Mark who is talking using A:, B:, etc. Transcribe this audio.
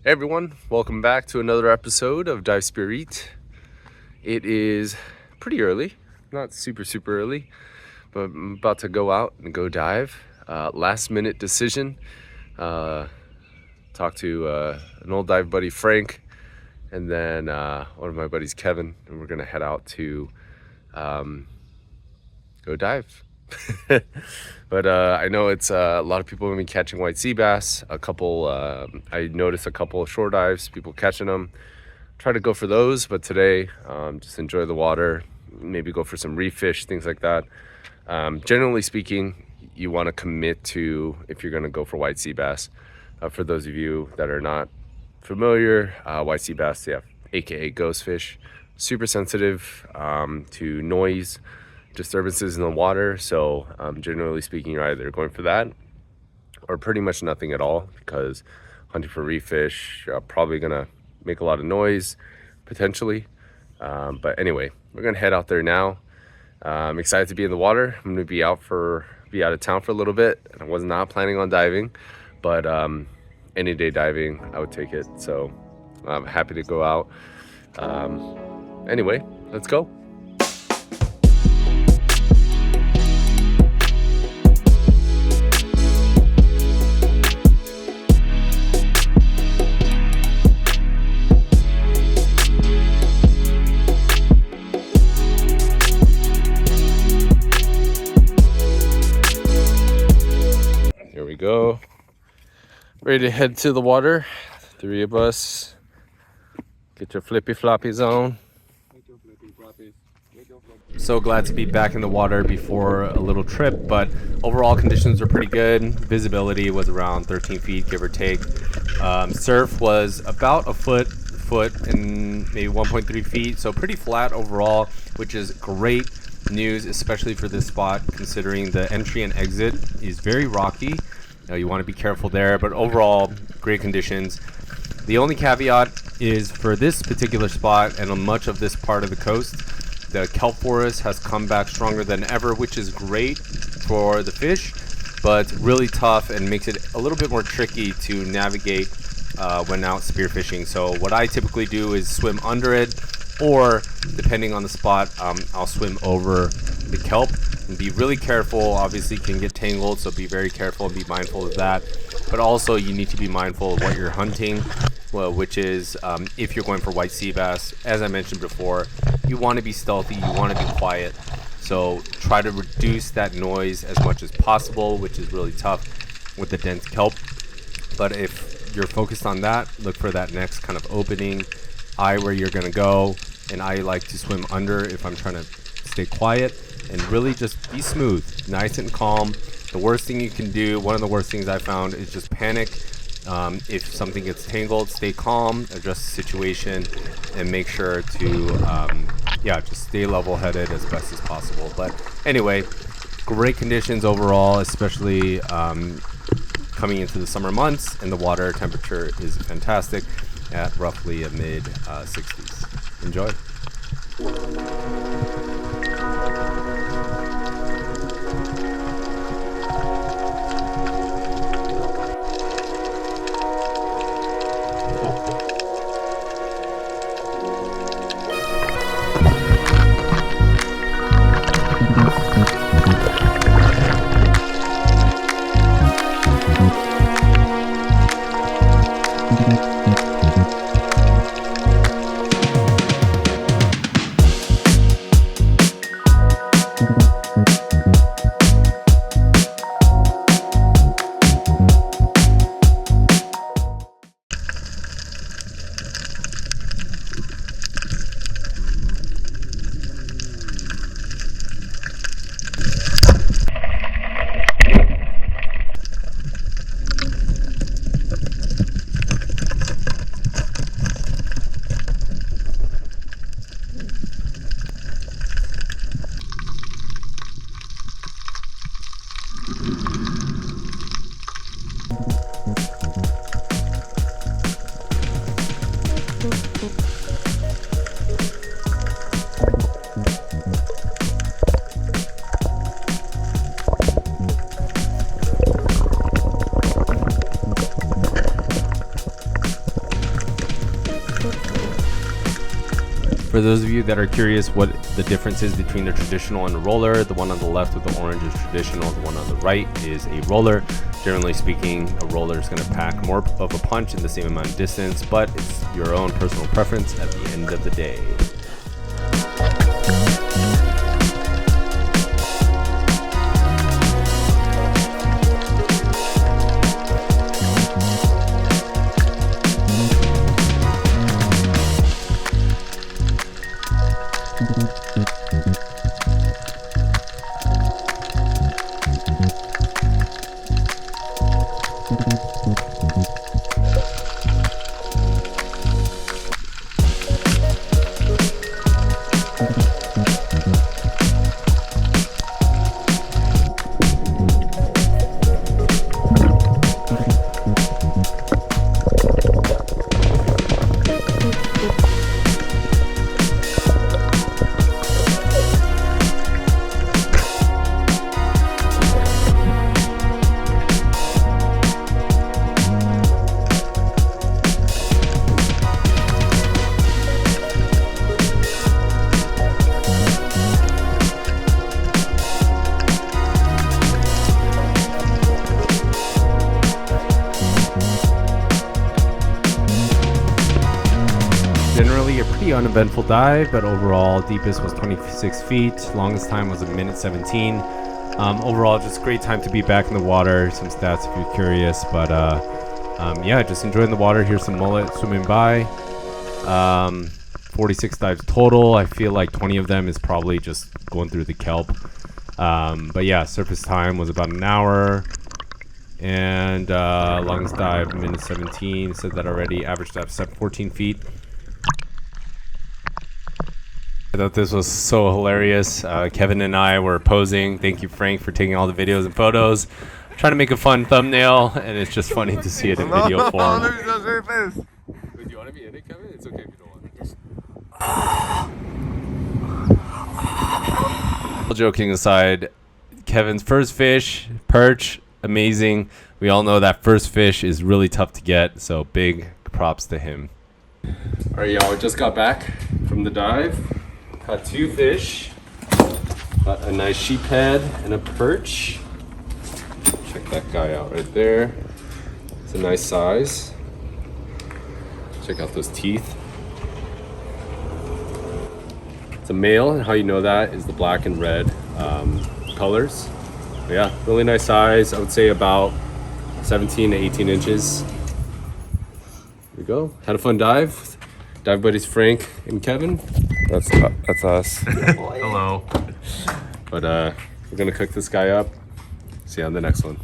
A: Hey everyone, welcome back to another episode of Dive Spear Eat. It is pretty early, not super early, but I'm about to go out and go dive. Last minute decision. Talked to an old dive buddy, Frank, and then one of my buddies, Kevin, and we're gonna head out to go dive. But I know it's a lot of people have been catching white sea bass. I noticed a couple of shore dives, people catching them. Try to go for those, but today just enjoy the water, maybe go for some reef fish, things like that. Generally speaking, you want to commit to, if you're going to go for white sea bass. For those of you that are not familiar, white sea bass, aka ghost fish, super sensitive to noise, disturbances in the water. So generally speaking, you're either going for that or pretty much nothing at all, because hunting for reef fish, you're probably gonna make a lot of noise potentially. But anyway, we're gonna head out there now. I'm excited to be in the water. I'm gonna be out of town for a little bit, and I was not planning on diving, but any day diving, I would take it. So I'm happy to go out. Anyway, let's go. Here we go. Ready to head to the water. 3 of us. Get your flippy floppies on. So glad to be back in the water before a little trip, but overall conditions are pretty good. Visibility was around 13 feet, give or take. Surf was about a foot and maybe 1.3 feet, so pretty flat overall, which is great news, especially for this spot, considering the entry and exit is very rocky. You want to be careful there, but overall, great conditions. The only caveat is for this particular spot and on much of this part of the coast, the kelp forest has come back stronger than ever, which is great for the fish, but really tough and makes it a little bit more tricky to navigate when out spearfishing. So what I typically do is swim under it, or depending on the spot, I'll swim over the kelp and be really careful. Obviously can get tangled, so be very careful and be mindful of that. But also you need to be mindful of what you're hunting, which is if you're going for white sea bass, as I mentioned before, you want to be stealthy, you want to be quiet. So try to reduce that noise as much as possible, which is really tough with the dense kelp. But if you're focused on that, look for that next kind of opening eye where you're going to go. And I like to swim under if I'm trying to stay quiet and really just be smooth, nice and calm. The worst thing you can do, one of the worst things I found, is just panic. If something gets tangled, stay calm, address the situation, and make sure to just stay level-headed as best as possible. But anyway, great conditions overall, especially coming into the summer months, and the water temperature is fantastic at roughly a mid 60s. Enjoy. For those of you that are curious what the difference is between a traditional and a roller, the one on the left with the orange is traditional, the one on the right is a roller. Generally speaking, a roller is going to pack more of a punch in the same amount of distance, but it's your own personal preference at the end of the day. Generally a pretty uneventful dive, but overall deepest was 26 feet, longest time was 1:17. Overall just great time to be back in the water. Some stats if you're curious, but yeah, just enjoying the water. Here's some mullet swimming by. 46 dives total. I feel like 20 of them is probably just going through the kelp. But yeah, surface time was about an hour. And longest dive 1:17. Said that already. Average dive 14 feet. I thought this was so hilarious. Kevin and I were posing. Thank you, Frank, for taking all the videos and photos. Trying to make a fun thumbnail, and it's just funny to see it in video form.
B: Let me show your face.
A: Do you want to be in it, Kevin? It's okay if you don't want to. All joking aside, Kevin's first fish, perch, amazing. We all know that first fish is really tough to get, so big props to him. All right, y'all, we just got back from the dive. Caught 2 fish. Got a nice sheephead and a perch. Check that guy out right there. It's a nice size. Check out those teeth. It's a male, and how you know that is the black and red colors. But yeah, really nice size. I would say about 17 to 18 inches. Here we go. Had a fun dive. Dive buddies Frank and Kevin. That's us. Hello. But we're gonna cook this guy up. See you on the next one.